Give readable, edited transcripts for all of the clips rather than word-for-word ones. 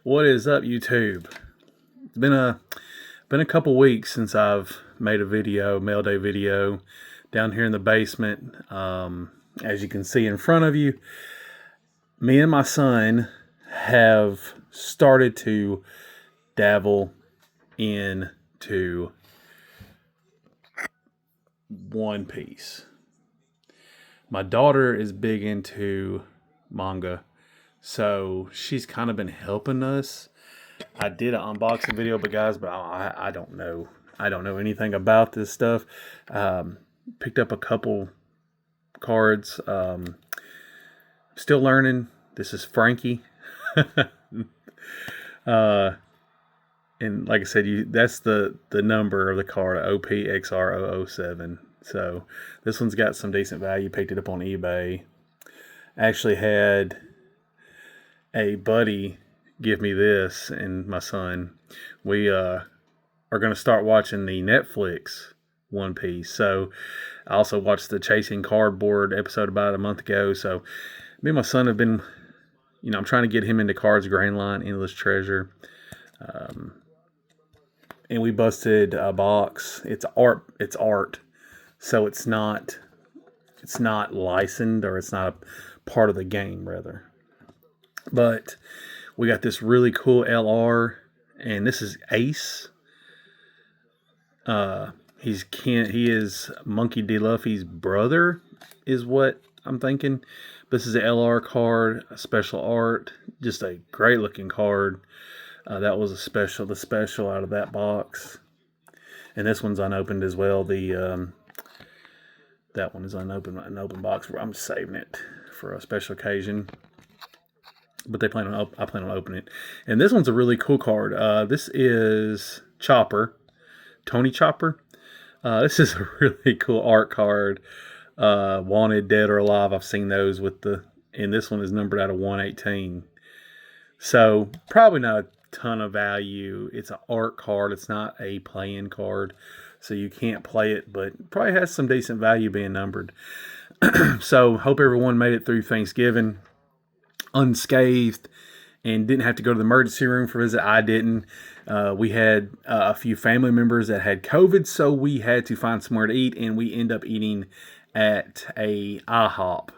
What is up, YouTube? It's been a couple weeks since I've made a video, mail day video, down here in the basement. As you can see in front of you, me and my son have started to dabble into One Piece. My daughter is big into manga, so she's kind of been helping us. I did an unboxing video, but I don't know. I don't know anything about this stuff. Picked up a couple cards. Still learning. This is Frankie. And like I said, that's the number of the card, OPXR007. So this one's got some decent value. Picked it up on eBay. Actually had a buddy give me this, and my son. We are going to start watching the Netflix One Piece. So I also watched the Chasing Cardboard episode about a month ago. So me and my son have been, I'm trying to get him into Cards Grand Line, Endless Treasure. And we busted a box. It's art. So it's not licensed, or it's not a part of the game, rather. But we got this really cool LR, and this is Ace. He is Monkey D. Luffy's brother, is what I'm thinking. This is an LR card, a special art, just a great looking card. That was the special out of that box, and this one's unopened as well. That one is unopened, an open box. I'm saving it for a special occasion. But I plan on opening it. And this one's a really cool card. This is Chopper, Tony Chopper. This is a really cool art card. Wanted, Dead or Alive. I've seen those and this one is numbered out of 118. So probably not a ton of value. It's an art card. It's not a play-in card, so you can't play it, but probably has some decent value being numbered. So hope everyone made it through Thanksgiving unscathed and didn't have to go to the emergency room for a visit. I didn't. We had a few family members that had COVID, so we had to find somewhere to eat, and we end up eating at a IHOP.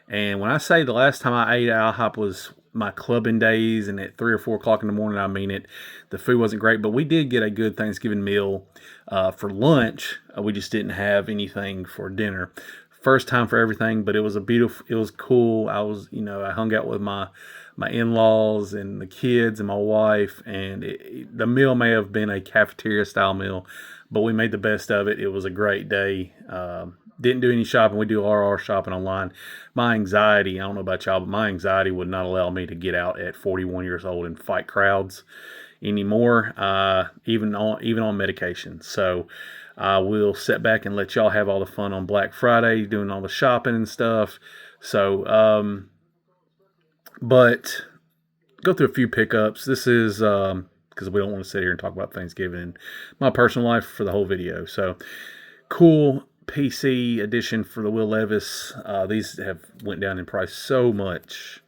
And when I say the last time I ate at IHOP was my clubbing days, and at 3 or 4 o'clock in the morning, I mean it. The food wasn't great, but we did get a good Thanksgiving meal for lunch. We just didn't have anything for dinner. First time for everything, but it was it was cool. I hung out with my in-laws and the kids and my wife, and the meal may have been a cafeteria style meal, but we made the best of it. It was a great day. Didn't do any shopping. We do all our shopping online. My anxiety, I don't know about y'all, but my anxiety would not allow me to get out at 41 years old and fight crowds anymore, even on medication. So I will sit back and let y'all have all the fun on Black Friday, doing all the shopping and stuff. So, but go through a few pickups. This is because we don't want to sit here and talk about Thanksgiving and my personal life for the whole video. So, cool PC edition for the Will Levis. These have went down in price so much.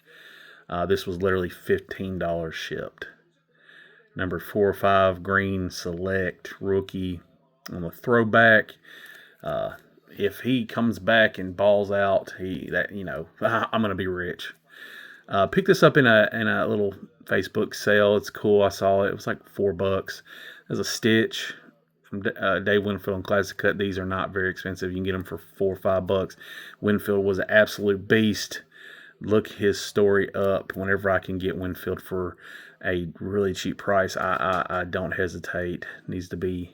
This was literally $15 shipped. Number 4 or 5 green select rookie on the throwback. If he comes back and balls out, I'm gonna be rich. Picked this up in a little Facebook sale. It's cool. I saw it. It was like $4. There's a Stitch from Dave Winfield and Classic Cut. These are not very expensive. You can get them for $4 or $5. Winfield was an absolute beast. Look his story up. Whenever I can get Winfield for a really cheap price, I don't hesitate. Needs to be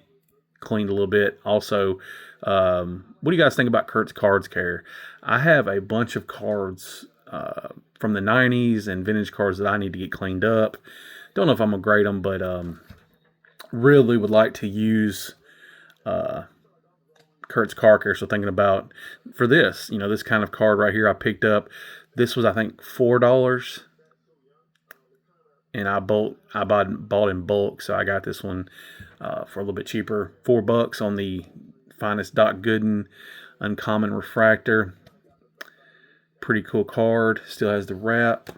cleaned a little bit. Also, what do you guys think about Kurt's Cards Care? I have a bunch of cards from the 90s and vintage cards that I need to get cleaned up. Don't know if I'm going to grade them, but really would like to use Kurt's Car Care. So thinking about for this, this kind of card right here I picked up. This was, I think, $4. And I bought in bulk, so I got this one for a little bit cheaper. $4 on the finest Doc Gooden Uncommon Refractor. Pretty cool card. Still has the wrap.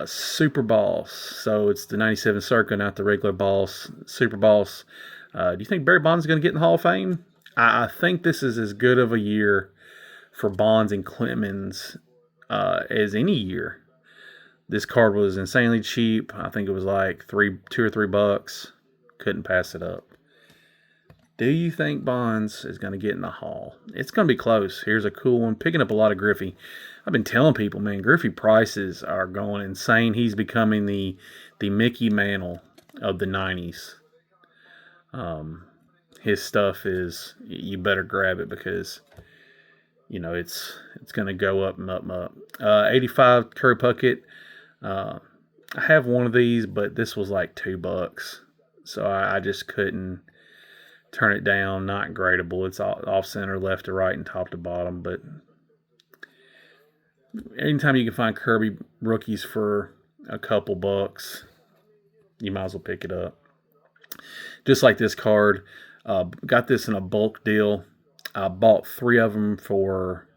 Super Boss. So it's the 97 Circa, not the regular Boss. Super Boss. Do you think Barry Bonds is going to get in the Hall of Fame? I think this is as good of a year for Bonds and Clemens as any year. This card was insanely cheap. I think it was like $2 or $3. Couldn't pass it up. Do you think Bonds is going to get in the Hall? It's going to be close. Here's a cool one. Picking up a lot of Griffey. I've been telling people, man, Griffey prices are going insane. He's becoming the Mickey Mantle of the 90s. His stuff is, you better grab it because, it's going to go up and up and up. 85 Curry Puckett. I have one of these, but this was like $2. So I just couldn't turn it down. Not gradable. It's off center, left to right, and top to bottom. But anytime you can find Kirby rookies for a couple bucks, you might as well pick it up. Just like this card, got this in a bulk deal. I bought 3 of them for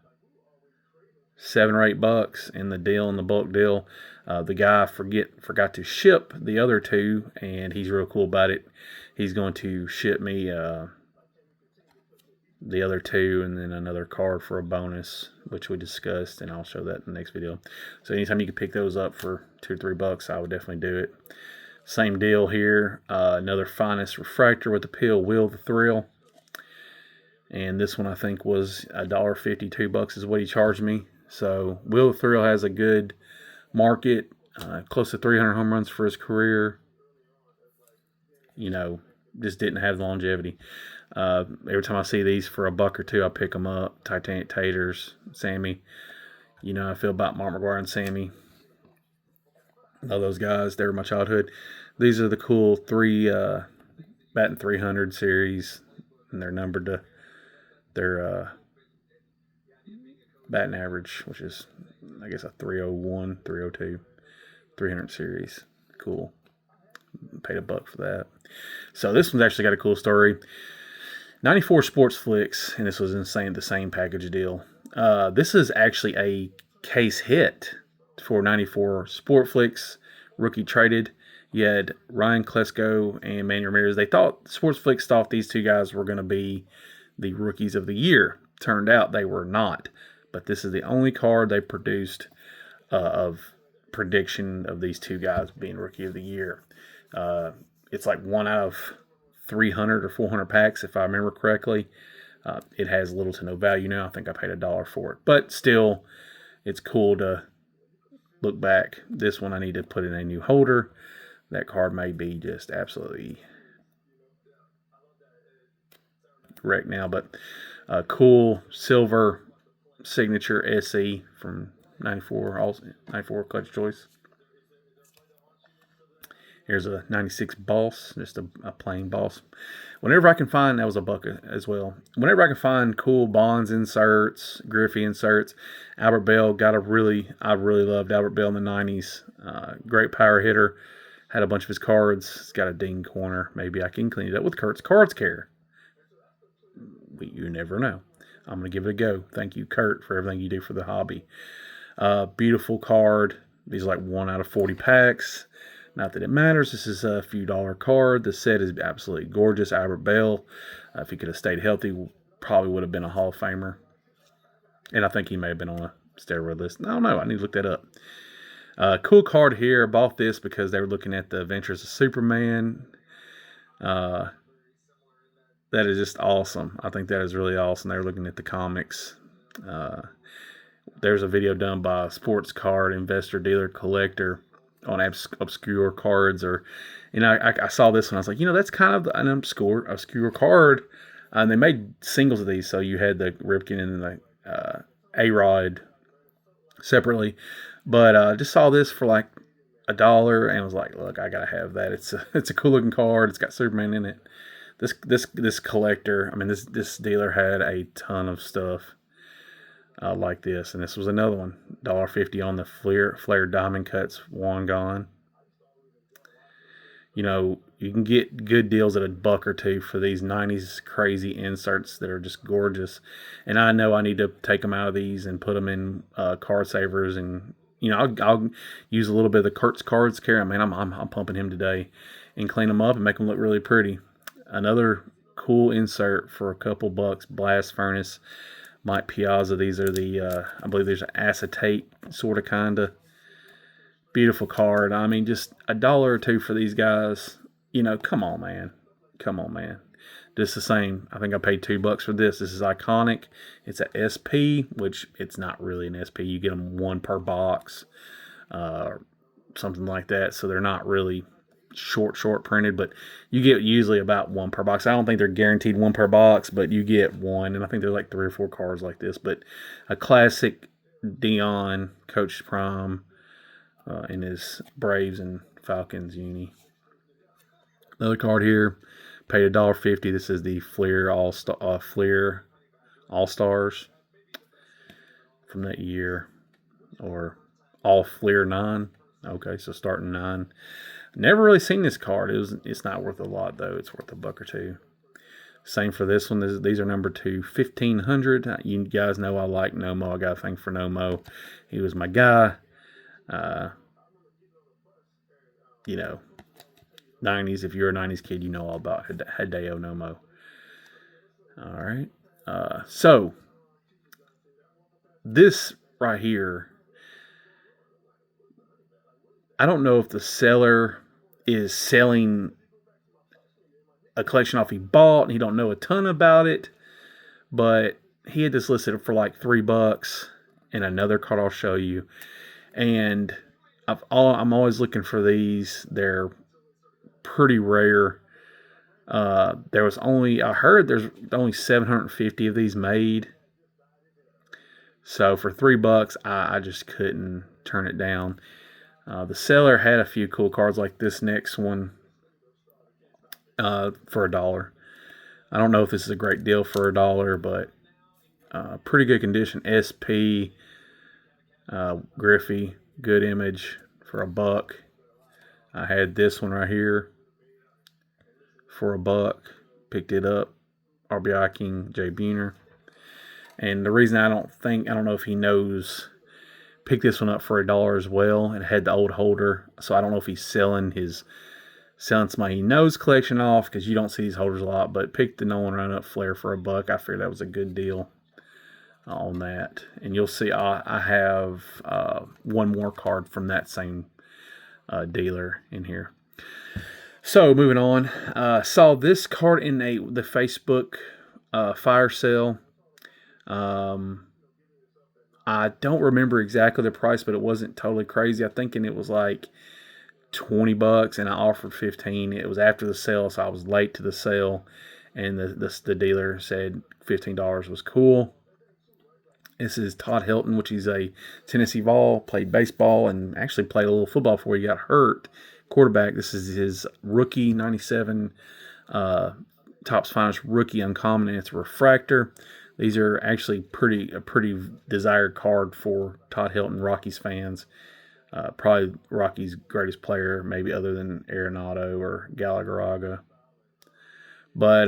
$7 or $8 in the bulk deal. The guy forgot to ship the other 2, and he's real cool about it. He's going to ship me the other 2 and then another card for a bonus, which we discussed, and I'll show that in the next video. So anytime you can pick those up for $2 or $3, I would definitely do it. Same deal here. Another Finest Refractor with the pill, Will the Thrill. And this one I think was $1.50, $2 is what he charged me. So Will the Thrill has a good market, close to 300 home runs for his career. Just didn't have the longevity. Every time I see these for $1 or $2, I pick them up. Titanic Taters, Sammy. I feel about Mark McGwire and Sammy. Love those guys. They were my childhood. These are the cool 3 batting 300 series, and they're numbered to their batting average, which is, I guess, a 301, 302, 300 series. Cool. Paid $1 for that. So this one's actually got a cool story. 94 Sports Flicks, and this was insane, the same package deal. This is actually a case hit for 94 Sport Flicks, rookie traded. You had Ryan Klesko and Manny Ramirez. Sports Flicks thought these 2 guys were going to be the rookies of the year. Turned out they were not. But this is the only card they produced of prediction of these 2 guys being rookie of the year. It's like 1 out of 300 or 400 packs, if I remember correctly. It has little to no value now. I think I paid $1 for it. But still, it's cool to look back. This one I need to put in a new holder. That card may be just absolutely wrecked now. But cool silver signature SE from 94, 94 Clutch Choice. Here's a 96 Boss, just a plain Boss. Whenever I can find, that was $1 as well. Whenever I can find cool Bonds inserts, Griffey inserts, Albert Bell, I really loved Albert Bell in the 90s. Great power hitter. Had a bunch of his cards. It's got a ding corner. Maybe I can clean it up with Kurt's Cards Care. You never know. I'm going to give it a go. Thank you, Kurt, for everything you do for the hobby. Beautiful card. These are like 1 out of 40 packs. Not that it matters. This is a few dollar card. The set is absolutely gorgeous. Albert Bell, if he could have stayed healthy, probably would have been a Hall of Famer. And I think he may have been on a steroid list. I don't know. I need to look that up. Cool card here. I bought this because they were looking at the Adventures of Superman. That is just awesome. I think that is really awesome. They were looking at the comics. There's a video done by a sports card investor, dealer, collector on obscure cards. I saw this one. I was like, that's kind of an obscure card. And they made singles of these. So you had the Ripken and the Arod separately. But I just saw this for like $1 and was like, look, I got to have that. It's a cool looking card. It's got Superman in it. This collector, this dealer had a ton of stuff like this, and this was another one. $1.50 on the Flair Diamond Cuts, one gone. You can get good deals at $1 or $2 for these 90s crazy inserts that are just gorgeous. And I know I need to take them out of these and put them in card savers and I'll use a little bit of the Kurtz cards carry. Man, I'm pumping him today, and clean them up and make them look really pretty. Another cool insert for a couple bucks. Blast Furnace, Mike Piazza. These are the I believe there's an acetate sort of kinda beautiful card. I mean, just $1 or $2 for these guys. Come on, man. Come on, man. Just the same. I think I paid $2 for this. This is iconic. It's a SP, which it's not really an SP. You get them one per box, something like that. So they're not really short printed, but you get usually about one per box. I don't think they're guaranteed one per box, but you get one, and I think there's like 3 or 4 cards like this. But a classic Dion, Coach Prime, in his Braves and Falcons uni. Another card here, paid $1.50. This is the Fleer All Stars from that year, or All Fleer 9. Okay, so starting 9. Never really seen this card. It's not worth a lot though. It's worth $1 or $2. Same for this one. These are number 2, 1500. You guys know I like Nomo. I got a thing for Nomo. He was my guy. 90s. If you're a 90s kid, you know all about Hideo Nomo. All right. So this right here, I don't know if the seller is selling a collection off he bought and he don't know a ton about it, but he had this listed for like $3, and another card I'll show you. And I'm always looking for these. They're pretty rare. I heard there's only 750 of these made. So for $3, I just couldn't turn it down. The seller had a few cool cards like this next one for $1. I don't know if this is a great deal for $1, but pretty good condition. SP Griffey, good image for $1. I had this one right here for $1. Picked it up. RBI King Jay Buhner. And the reason I don't know if he knows, picked this one up for $1 as well. It had the old holder, so I don't know if he's selling somebody he knows collection off, because you don't see these holders a lot. But picked the Nolan Run-Up Flair for $1. I figured that was a good deal on that. And you'll see I have one more card from that same dealer in here. So moving on, saw this card in the Facebook fire sale. I don't remember exactly the price, but it wasn't totally crazy. I'm thinking it was like $20, and I offered $15. It was after the sale, so I was late to the sale, and the dealer said $15 was cool. This is Todd Hilton, which is a Tennessee Vol, played baseball and actually played a little football before he got hurt. Quarterback. This is his rookie 97 Topps Finest rookie uncommon, and it's a refractor. These are actually a pretty desired card for Todd Hilton Rockies fans. Probably Rockies' greatest player, maybe other than Arenado or Galarraga. But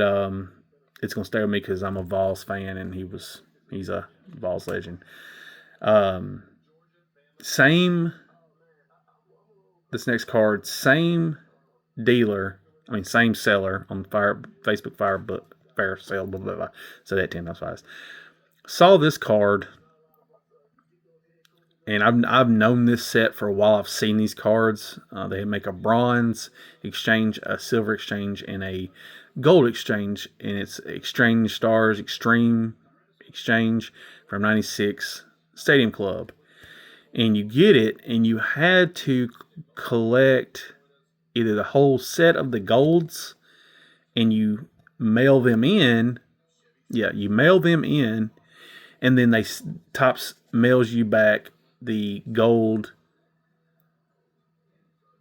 it's going to stay with me because I'm a Vols fan, and he's a Vols legend. This next card, same seller on Facebook Fire sale, blah, blah, blah. So that 10 times fast. Saw this card, and I've known this set for a while. I've seen these cards. They make a bronze exchange, a silver exchange, and a gold exchange, and it's Exchange Stars Extreme Exchange from 96 Stadium Club. And you get it, and you had to collect either the whole set of the golds, and you mail them in. Yeah, you mail them in, and then Topps mails you back the gold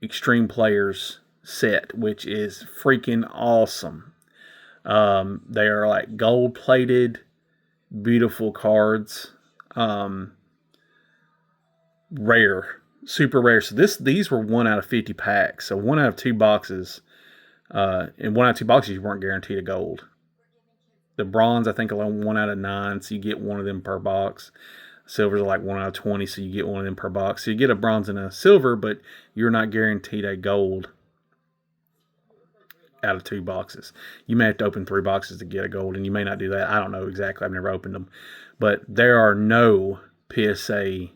Extreme Players set, which is freaking awesome. They are like gold-plated, beautiful cards. Rare, super rare. So these were 1 out of 50 packs. So 1 out of 2 boxes. In 1 out of 2 boxes, you weren't guaranteed a gold. The bronze, I think, alone 1 out of 9, so you get one of them per box. Silvers are like 1 out of 20, so you get one of them per box. So you get a bronze and a silver, but you're not guaranteed a gold out of 2 boxes. You may have to open 3 boxes to get a gold, and you may not do that. I don't know exactly. I've never opened them. But there are no PSA.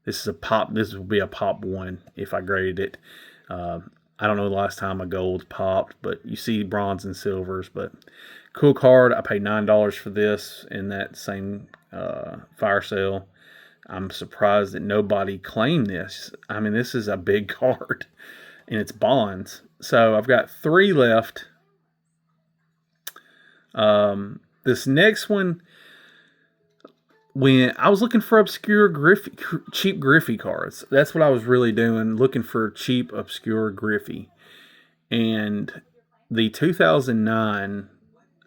This will be a pop 1 if I graded it. I don't know the last time a gold popped, but you see bronze and silvers. But cool card. I paid $9 for this in that same fire sale. I'm surprised that nobody claimed this. I mean, this is a big card, and it's bonds. So I've got 3 left. This next one, when I was looking for obscure cheap Griffey cards, that's what I was really doing, looking for cheap, obscure Griffey. And the 2009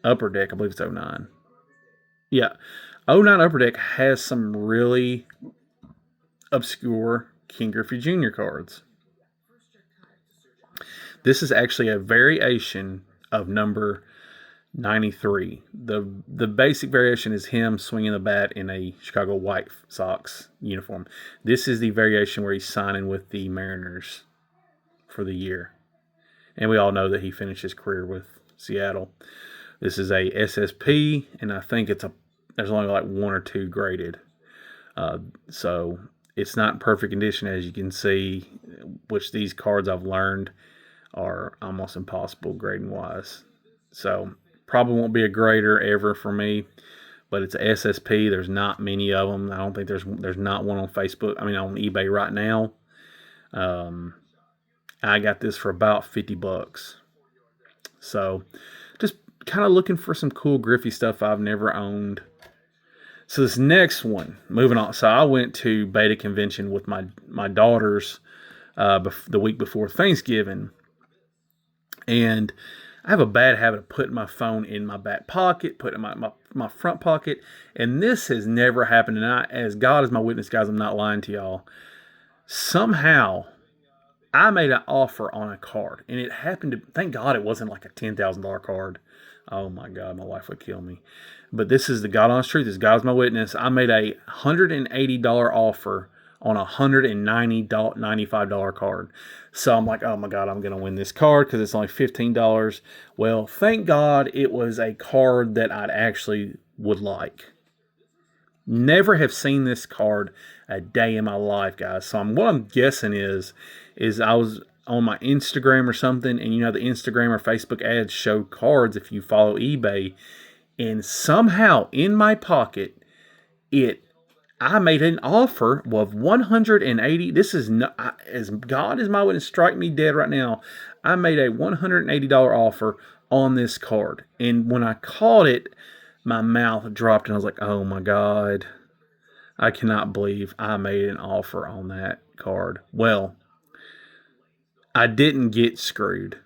Upper Deck, I believe it's 09. Yeah, 09 Upper Deck has some really obscure King Griffey Jr. cards. This is actually a variation of number 93. The basic variation is him swinging the bat in a Chicago White Sox uniform. This is the variation where he's signing with the Mariners for the year. And we all know that he finished his career with Seattle. This is a SSP, and I think there's only like 1 or 2 graded. So it's not in perfect condition, as you can see, which these cards I've learned are almost impossible grading wise. So probably won't be a grader ever for me, but it's a SSP. There's not many of them. I don't think there's not one on Facebook. I mean, on eBay right now. I got this for about $50. So just kind of looking for some cool Griffey stuff I've never owned. So this next one, moving on. So I went to Beta Convention with my daughters the week before Thanksgiving. And I have a bad habit of putting my phone in my back pocket, putting it in my front pocket. And this has never happened. And as God is my witness, guys, I'm not lying to y'all. Somehow, I made an offer on a card. And it happened to, thank God it wasn't like a $10,000 card. Oh my God, my wife would kill me. But this is the God honest truth. This God's my witness. I made a $180 offer on a $195 card. So I'm like, oh my God, I'm going to win this card because it's only $15. Well, thank God it was a card that I'd actually would like. Never have seen this card a day in my life, guys. So what I'm guessing is I was on my Instagram or something, and you know the Instagram or Facebook ads show cards if you follow eBay, and somehow in my pocket, I made an offer of $180. This is not, as God is my witness, strike me dead right now. I made a $180 offer on this card. And when I caught it, my mouth dropped and I was like, oh my God, I cannot believe I made an offer on that card. Well, I didn't get screwed.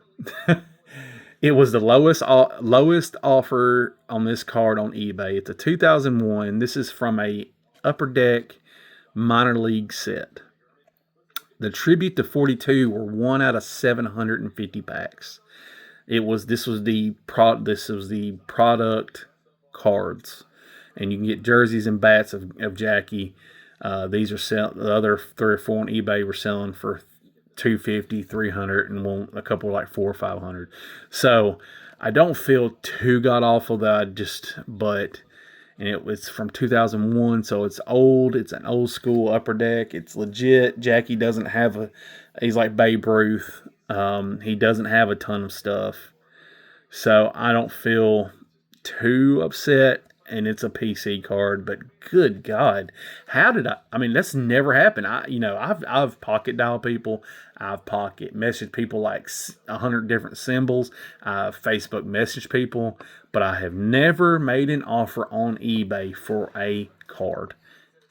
It was the lowest offer on this card on eBay. It's a 2001. This is from a Upper Deck minor league set. The tribute to 42 were 1 out of 750 packs. This was the product cards, and you can get jerseys and bats of Jackie. These are the other 3 or 4 on eBay were selling for $250, $300, and a couple like $400 or $500. So I don't feel too god awful and it's from 2001, so it's old. It's an old school Upper Deck. It's legit. Jackie doesn't have he's like Babe Ruth. He doesn't have a ton of stuff. So I don't feel too upset, and it's a PC card, but good God, I mean, that's never happened. I've pocket dialed people. I've pocket messaged people like 100 different symbols. I've Facebook messaged people, but I have never made an offer on eBay for a card.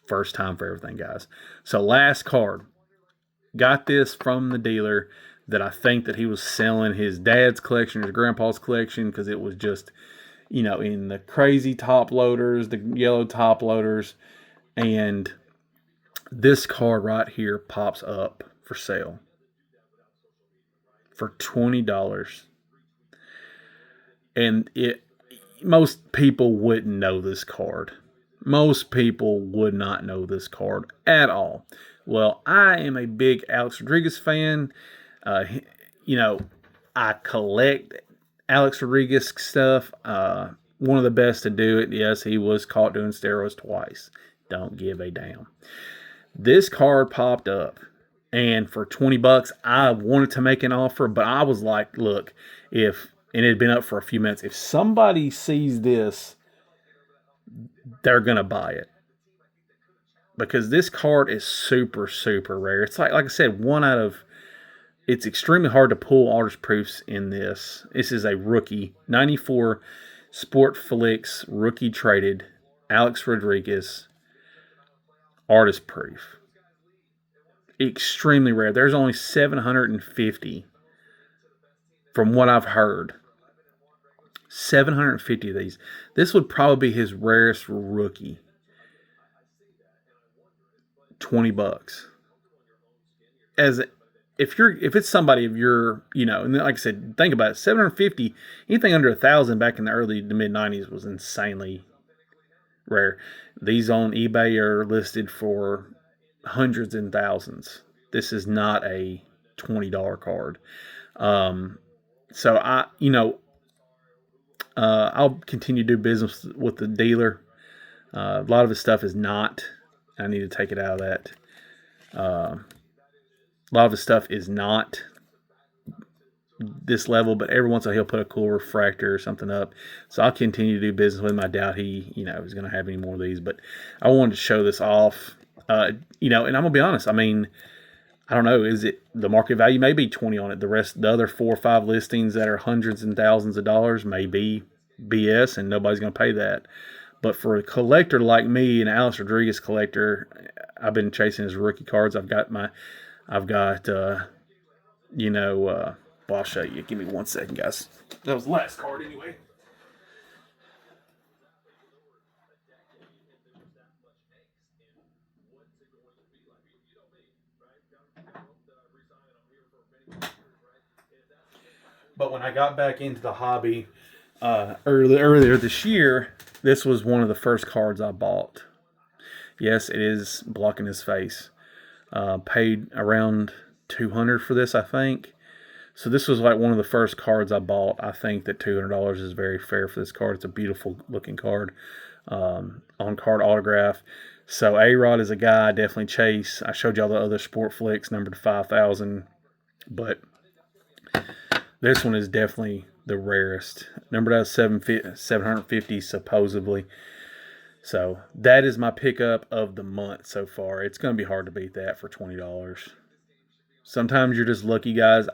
First time for everything, guys. So last card. Got this from the dealer that I think that he was selling his dad's collection, his grandpa's collection, because it was just, in the crazy top loaders, the yellow top loaders. And this card right here pops up for sale for $20. And most people wouldn't know this card. Most people would not know this card at all. Well, I am a big Alex Rodriguez fan. Uh, you know, I collect Alex Rodriguez stuff. One of the best to do it. Yes, he was caught doing steroids twice. Don't give a damn. This card popped up, and for $20, I wanted to make an offer, but I was like, look, and it had been up for a few minutes. If somebody sees this, they're gonna buy it because this card is super, super rare. It's like I said, one out of. It's extremely hard to pull artist proofs in this. This is a rookie 94 Sport Flicks rookie traded Alex Rodriguez artist proof. Extremely rare. There's only 750 from what I've heard. 750 of these. This would probably be his rarest rookie. $20. As if it's somebody of your, and like I said, think about it, 750, anything under 1,000 back in the early to mid 90s was insanely rare. These on eBay are listed for hundreds and thousands. This is not a $20 card. So I'll continue to do business with the dealer. A lot of his stuff is not. I need to take it out of that. A lot of his stuff is not this level, but every once in a while he'll put a cool refractor or something up. So I'll continue to do business with him. I doubt he, is going to have any more of these, but I wanted to show this off. And I'm going to be honest. I mean, I don't know. Is it the market value may be 20 on it? The other 4 or 5 listings that are hundreds and thousands of dollars may be BS, and nobody's going to pay that. But for a collector like me, an Alex Rodriguez collector, I've been chasing his rookie cards. I've got well, I'll show you. Give me 1 second, guys. That was the last card anyway. But when I got back into the hobby earlier this year, this was one of the first cards I bought. Yes, it is blocking his face. Paid around $200 for this, I think. So this was like one of the first cards I bought. I think that $200 is very fair for this card. It's a beautiful looking card. On card autograph. So Arod is a guy I definitely chase. I showed y'all the other Sport Flicks numbered to 5,000, but this one is definitely the rarest. Numbered out 750 supposedly. So that is my pickup of the month so far. It's going to be hard to beat that for $20. Sometimes you're just lucky, guys.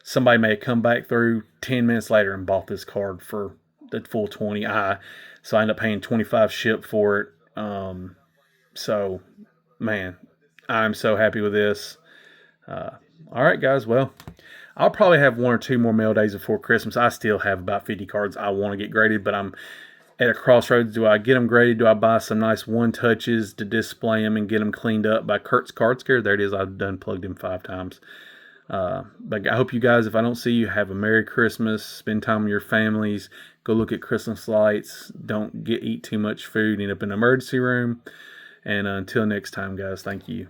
Somebody may have come back through 10 minutes later and bought this card for the full 20. So I end up paying 25 ship for it. So, man, I'm so happy with this. All right, guys. Well, I'll probably have 1 or 2 more mail days before Christmas. I still have about 50 cards I want to get graded, but I'm at a crossroads. Do I get them graded? Do I buy some nice one-touches to display them and get them cleaned up by Kurt's Card Scare? There it is. I've done plugged him 5 times. But I hope you guys, if I don't see you, have a Merry Christmas. Spend time with your families. Go look at Christmas lights. Don't eat too much food. End up in an emergency room. And until next time, guys, thank you.